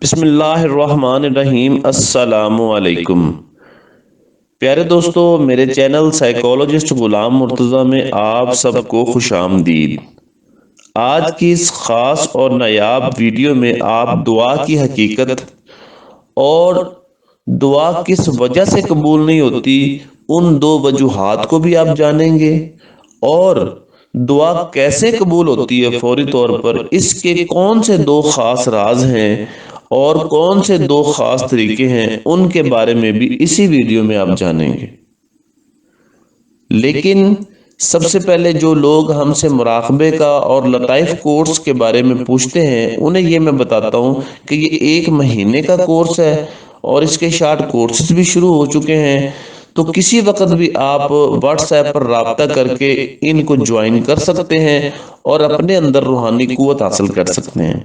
بسم اللہ الرحمن الرحیم۔ السلام علیکم پیارے دوستو، میرے چینل سائیکولوجسٹ غلام مرتضی میں آپ سب کو خوش آمدید۔ آج کی اس خاص اور نایاب ویڈیو میں آپ دعا کی حقیقت اور دعا کس وجہ سے قبول نہیں ہوتی ان دو وجوہات کو بھی آپ جانیں گے، اور دعا کیسے قبول ہوتی ہے فوری طور پر، اس کے کون سے دو خاص راز ہیں اور کون سے دو خاص طریقے ہیں ان کے بارے میں بھی اسی ویڈیو میں آپ جانیں گے۔ لیکن سب سے پہلے جو لوگ ہم سے مراقبے کا اور لطائف کورس کے بارے میں پوچھتے ہیں، انہیں یہ میں بتاتا ہوں کہ یہ 1 مہینے کا کورس ہے اور اس کے شارٹ کورسز بھی شروع ہو چکے ہیں، تو کسی وقت بھی آپ واٹس ایپ پر رابطہ کر کے ان کو جوائن کر سکتے ہیں اور اپنے اندر روحانی قوت حاصل کر سکتے ہیں۔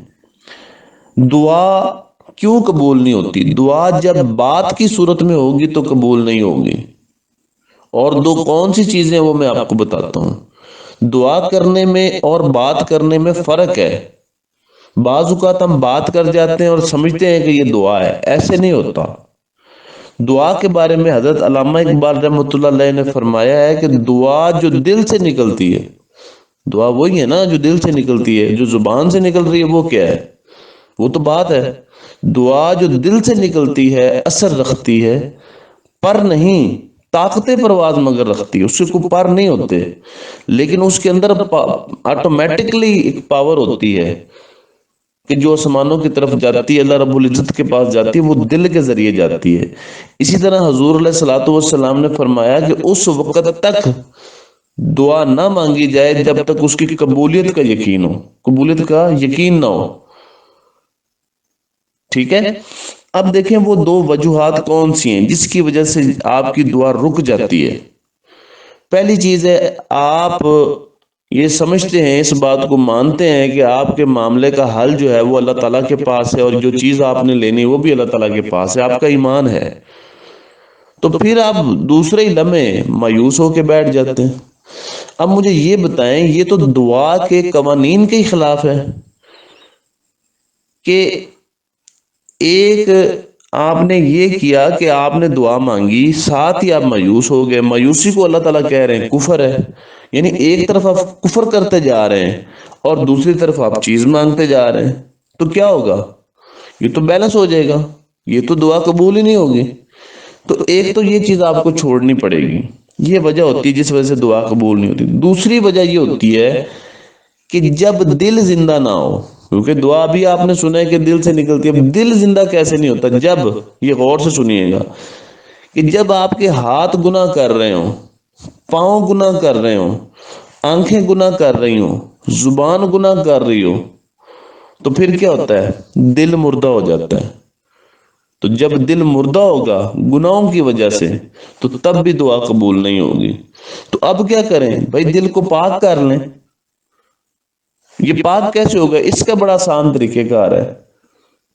دعا کیوں قبول نہیں ہوتی؟ دعا جب بات کی صورت میں ہوگی تو قبول نہیں ہوگی، اور دو کون سی چیزیں وہ میں آپ کو بتاتا ہوں۔ دعا کرنے میں اور بات کرنے میں فرق ہے۔ بعض اوقات ہم بات کر جاتے ہیں اور سمجھتے ہیں کہ یہ دعا ہے، ایسے نہیں ہوتا۔ دعا کے بارے میں حضرت علامہ اقبال رحمۃ اللہ علیہ نے فرمایا ہے کہ دعا جو دل سے نکلتی ہے، دعا وہی ہے نا جو دل سے نکلتی ہے، جو زبان سے نکل رہی ہے وہ کیا ہے؟ وہ تو بات ہے۔ دعا جو دل سے نکلتی ہے اثر رکھتی ہے، پر نہیں، طاقت پرواز مگر رکھتی ہے، اس سے کوئی پر نہیں ہوتے، لیکن اس کے اندر آٹومیٹکلی ایک پاور ہوتی ہے کہ جو آسمانوں کی طرف جاتی ہے، اللہ رب العزت کے پاس جاتی ہے، وہ دل کے ذریعے جاتی ہے۔ اسی طرح حضور علیہ الصلوۃ والسلام نے فرمایا کہ اس وقت تک دعا نہ مانگی جائے جب تک اس کی قبولیت کا یقین ہو، قبولیت کا یقین نہ ہو۔ ٹھیک ہے، اب دیکھیں وہ دو وجوہات کون سی ہیں جس کی وجہ سے آپ کی دعا رک جاتی ہے۔ پہلی چیز ہے، آپ یہ سمجھتے ہیں، اس بات کو مانتے ہیں کہ آپ کے معاملے کا حل جو ہے وہ اللہ تعالیٰ کے پاس ہے، اور جو چیز آپ نے لینی وہ بھی اللہ تعالیٰ کے پاس ہے، آپ کا ایمان ہے، تو پھر آپ دوسرے ہی لمحے مایوس ہو کے بیٹھ جاتے ہیں۔ اب مجھے یہ بتائیں، یہ تو دعا کے قوانین کے خلاف ہے کہ ایک آپ نے یہ کیا کہ آپ نے دعا مانگی، ساتھ ہی آپ مایوس ہو گئے۔ مایوسی کو اللہ تعالیٰ کہہ رہے ہیں کفر ہے، یعنی ایک طرف آپ کفر کرتے جا رہے ہیں اور دوسری طرف آپ چیز مانگتے جا رہے ہیں، تو کیا ہوگا؟ یہ تو بیلنس ہو جائے گا، یہ تو دعا قبول ہی نہیں ہوگی۔ تو ایک تو یہ چیز آپ کو چھوڑنی پڑے گی، یہ وجہ ہوتی ہے جس وجہ سے دعا قبول نہیں ہوتی۔ دوسری وجہ یہ ہوتی ہے کہ جب دل زندہ نہ ہو، کیونکہ دعا بھی آپ نے سنا ہے کہ دل سے نکلتی ہے، دل زندہ کیسے نہیں ہوتا؟ جب، یہ غور سے سنیے گا، کہ جب آپ کے ہاتھ گناہ کر رہے ہوں، پاؤں گناہ کر رہے ہوں، آنکھیں گناہ کر رہی ہوں، زبان گناہ کر رہی ہو، تو پھر کیا ہوتا ہے؟ دل مردہ ہو جاتا ہے۔ تو جب دل مردہ ہوگا گناہوں کی وجہ سے، تو تب بھی دعا قبول نہیں ہوگی۔ تو اب کیا کریں بھائی؟ دل کو پاک کر لیں۔ یہ پاک کیسے ہوگا؟ اس کا بڑا آسان طریقہ کار ہے۔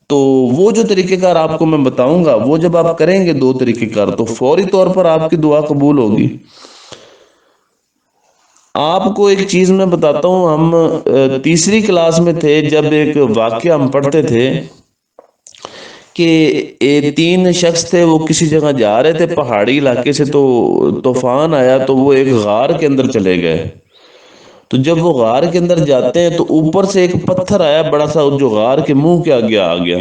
تو وہ جو طریقہ کار آپ کو میں بتاؤں گا، وہ جب آپ کریں گے دو طریقہ کار، تو فوری طور پر آپ کی دعا قبول ہوگی۔ آپ کو ایک چیز میں بتاتا ہوں، ہم تیسری کلاس میں تھے جب ایک واقعہ ہم پڑھتے تھے کہ 3 شخص تھے، وہ کسی جگہ جا رہے تھے پہاڑی علاقے سے، تو طوفان آیا تو وہ ایک غار کے اندر چلے گئے۔ تو جب وہ غار کے اندر جاتے ہیں تو اوپر سے ایک پتھر آیا بڑا سا، جو غار کے منہ کے آگے آ گیا،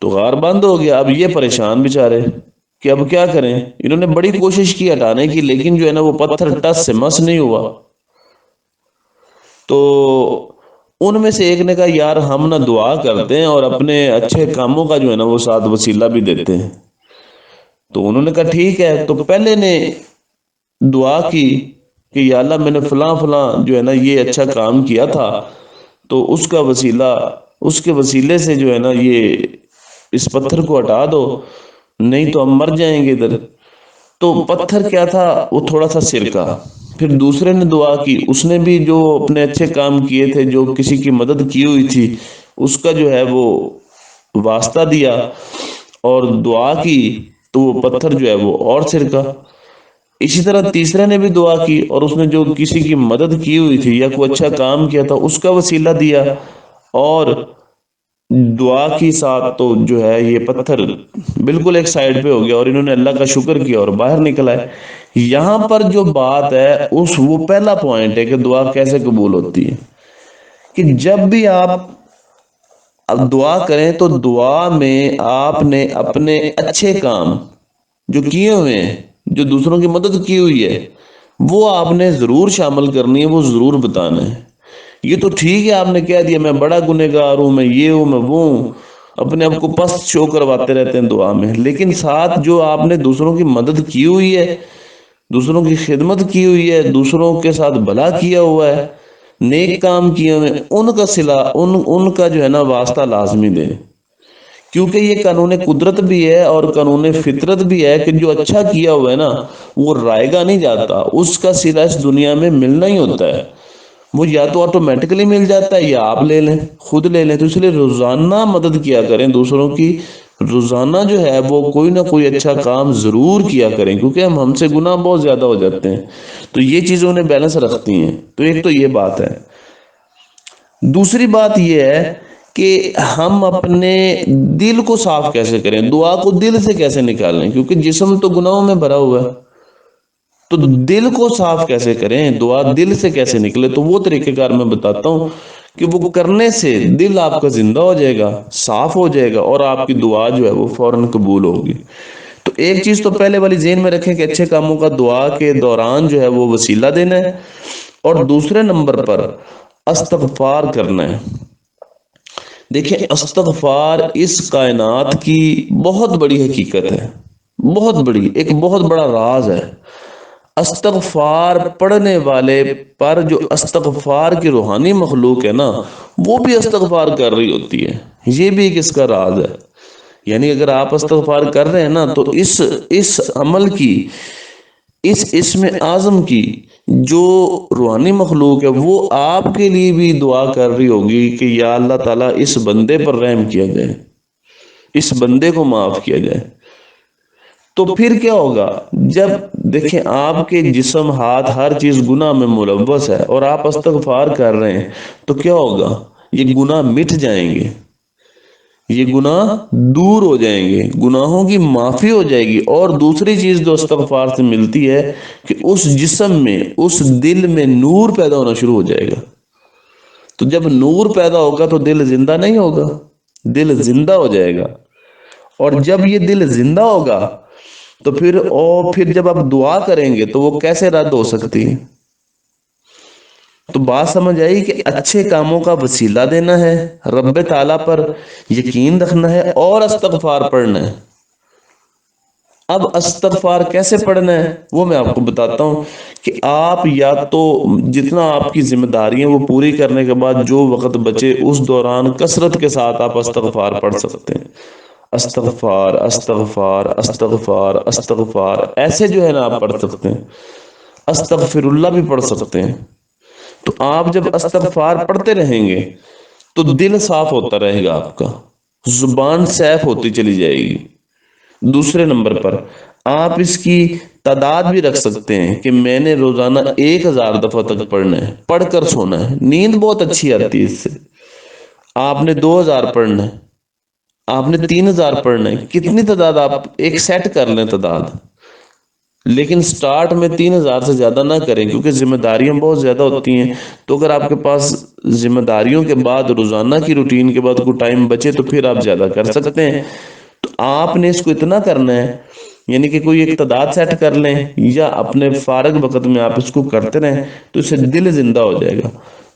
تو غار بند ہو گیا۔ اب یہ پریشان بیچارے کہ اب کیا کریں؟ انہوں نے بڑی کوشش کی ہٹانے کی، لیکن جو ہے نا وہ پتھر ٹس سے مس نہیں ہوا۔ تو ان میں سے ایک نے کہا یار ہم نہ دعا کرتے ہیں اور اپنے اچھے کاموں کا جو ہے نا وہ ساتھ وسیلہ بھی دیتے ہیں۔ تو انہوں نے کہا ٹھیک ہے، تو پہلے نے دعا کی کہ یا اللہ میں نے فلاں فلاں جو ہے نا یہ اچھا کام کیا تھا، تو اس کا وسیلہ، اس کے وسیلے سے جو ہے نا یہ اس پتھر کو ہٹا دو، نہیں تو ہم مر جائیں گے ادھر۔ تو پتھر کیا تھا؟ وہ تھوڑا سا سرکہ۔ پھر دوسرے نے دعا کی، اس نے بھی جو اپنے اچھے کام کیے تھے، جو کسی کی مدد کی ہوئی تھی، اس کا جو ہے وہ واسطہ دیا اور دعا کی، تو وہ پتھر جو ہے وہ اور سرکہ۔ اسی طرح تیسرے نے بھی دعا کی اور اس نے جو کسی کی مدد کی ہوئی تھی یا کوئی اچھا کام کیا تھا اس کا وسیلہ دیا، اور دعا کی ساتھ تو جو ہے یہ پتھر بالکل ایک سائڈ پہ ہو گیا اور انہوں نے اللہ کا شکر کیا اور باہر نکل آئے۔ یہاں پر جو بات ہے وہ پہلا پوائنٹ ہے کہ دعا کیسے قبول ہوتی ہے، کہ جب بھی آپ اب دعا کریں تو دعا میں آپ نے اپنے اچھے کام جو کیے ہوئے ہیں، جو دوسروں کی مدد کی ہوئی ہے، وہ آپ نے ضرور شامل کرنی ہے، وہ ضرور بتانا ہے۔ یہ تو ٹھیک ہے آپ نے کہہ دیا میں بڑا گنہگار ہوں، میں یہ ہوں، میں وہ ہوں، اپنے آپ کو پست شو کرواتے رہتے ہیں دعا میں، لیکن ساتھ جو آپ نے دوسروں کی مدد کی ہوئی ہے، دوسروں کی خدمت کی ہوئی ہے، دوسروں کے ساتھ بھلا کیا ہوا ہے، نیک کام کیے ہوئے ہیں، ان کا صلہ ان کا جو ہے نا واسطہ لازمی دیں، کیونکہ یہ قانون قدرت بھی ہے اور قانون فطرت بھی ہے کہ جو اچھا کیا ہوا ہے نا وہ رائے گا نہیں جاتا، اس کا صلہ اس دنیا میں ملنا ہی ہوتا ہے، وہ یا تو آٹومیٹکلی مل جاتا ہے یا آپ لے لیں، خود لے لیں۔ تو اس لیے روزانہ مدد کیا کریں دوسروں کی، روزانہ جو ہے وہ کوئی نہ کوئی اچھا کام ضرور کیا کریں، کیونکہ ہم سے گناہ بہت زیادہ ہو جاتے ہیں، تو یہ چیزیں انہیں بیلنس رکھتی ہیں۔ تو ایک تو یہ بات ہے۔ دوسری بات یہ ہے کہ ہم اپنے دل کو صاف کیسے کریں، دعا کو دل سے کیسے نکالیں، کیونکہ جسم تو گناہوں میں بھرا ہوا ہے، تو دل کو صاف کیسے کریں، دعا دل سے کیسے نکلے، تو وہ طریقہ کار میں بتاتا ہوں کہ وہ کرنے سے دل آپ کا زندہ ہو جائے گا، صاف ہو جائے گا، اور آپ کی دعا جو ہے وہ فوراً قبول ہوگی۔ تو ایک چیز تو پہلے والی ذہن میں رکھیں کہ اچھے کاموں کا دعا کے دوران جو ہے وہ وسیلہ دینا ہے، اور دوسرے نمبر پر استغفار کرنا ہے۔ دیکھیں استغفار اس کائنات کی بہت بڑی حقیقت ہے، بہت بڑی، ایک بہت بڑا راز ہے۔ استغفار پڑھنے والے پر جو استغفار کی روحانی مخلوق ہے نا وہ بھی استغفار کر رہی ہوتی ہے، یہ بھی ایک اس کا راز ہے۔ یعنی اگر آپ استغفار کر رہے ہیں نا تو اس عمل کی، اس اسم اعظم کی جو روحانی مخلوق ہے وہ آپ کے لیے بھی دعا کر رہی ہوگی کہ یا اللہ تعالیٰ اس بندے پر رحم کیا جائے، اس بندے کو معاف کیا جائے۔ تو پھر کیا ہوگا جب دیکھیں آپ کے جسم، ہاتھ، ہر چیز گناہ میں ملوث ہے اور آپ استغفار کر رہے ہیں تو کیا ہوگا، یہ گناہ مٹ جائیں گے، یہ گناہ دور ہو جائیں گے، گناہوں کی معافی ہو جائے گی۔ اور دوسری چیز جو استغفار سے ملتی ہے کہ اس جسم میں، اس دل میں نور پیدا ہونا شروع ہو جائے گا۔ تو جب نور پیدا ہوگا تو دل زندہ نہیں ہوگا، دل زندہ ہو جائے گا، اور جب یہ دل زندہ ہوگا تو پھر جب آپ دعا کریں گے تو وہ کیسے رد ہو سکتی ہے۔ تو بات سمجھ آئی کہ اچھے کاموں کا وسیلہ دینا ہے، رب تعالیٰ پر یقین رکھنا ہے اور استغفار پڑھنا ہے۔ اب استغفار کیسے پڑھنا ہے وہ میں آپ کو بتاتا ہوں کہ آپ یا تو جتنا آپ کی ذمہ داریاں وہ پوری کرنے کے بعد جو وقت بچے اس دوران کثرت کے ساتھ آپ استغفار پڑھ سکتے ہیں۔ استغفار استغفار استغفار استغفار ایسے جو ہے نا آپ پڑھ سکتے ہیں، استغفر اللہ بھی پڑھ سکتے ہیں۔ تو آپ جب استغفار پڑھتے رہیں گے تو دل صاف ہوتا رہے گا، آپ کا زبان سیف ہوتی چلی جائے گی۔ دوسرے نمبر پر آپ اس کی تعداد بھی رکھ سکتے ہیں کہ میں نے روزانہ 1000 دفعہ تک پڑھنا ہے، پڑھ کر سونا ہے، نیند بہت اچھی آتی ہے اس سے۔ آپ نے 2000 پڑھنا ہے، آپ نے 3000 پڑھنا ہے، کتنی تعداد آپ ایک سیٹ کر لیں تعداد، لیکن سٹارٹ میں 3000 سے زیادہ نہ کریں کیونکہ ذمہ داریاں بہت زیادہ ہوتی ہیں۔ تو اگر آپ کے پاس ذمہ داریوں کے بعد روزانہ کی روٹین کے بعد کوئی ٹائم بچے تو پھر آپ زیادہ کر سکتے ہیں۔ تو آپ نے اس کو اتنا کرنا ہے، یعنی کہ کوئی ایک تعداد سیٹ کر لیں یا اپنے فارغ وقت میں آپ اس کو کرتے رہیں تو اس سے دل زندہ ہو جائے گا۔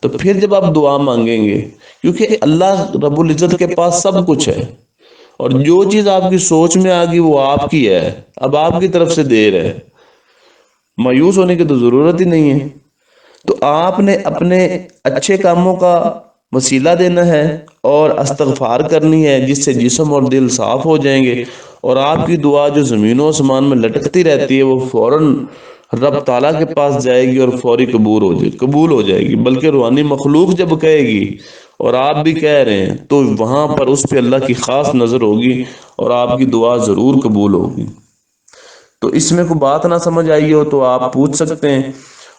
تو پھر جب آپ دعا مانگیں گے، کیونکہ اللہ رب العزت کے پاس سب کچھ ہے، اور جو چیز آپ کی سوچ میں آگی وہ آپ کی ہے، اب آپ کی طرف سے دیر ہے، مایوس ہونے کی تو ضرورت ہی نہیں ہے۔ تو آپ نے اپنے اچھے کاموں کا وسیلہ دینا ہے اور استغفار کرنی ہے جس سے جسم اور دل صاف ہو جائیں گے، اور آپ کی دعا جو زمین و آسمان میں لٹکتی رہتی ہے وہ فوراً رب تعالیٰ کے پاس جائے گی اور فوری قبول ہو جائے گی۔ بلکہ روحانی مخلوق جب کہے گی اور آپ بھی کہہ رہے ہیں تو وہاں پر اس پہ اللہ کی خاص نظر ہوگی اور آپ کی دعا ضرور قبول ہوگی۔ تو اس میں کوئی بات نہ سمجھ آئی ہو تو آپ پوچھ سکتے ہیں،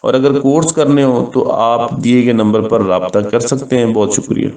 اور اگر کورس کرنے ہو تو آپ دیے گئے نمبر پر رابطہ کر سکتے ہیں۔ بہت شکریہ۔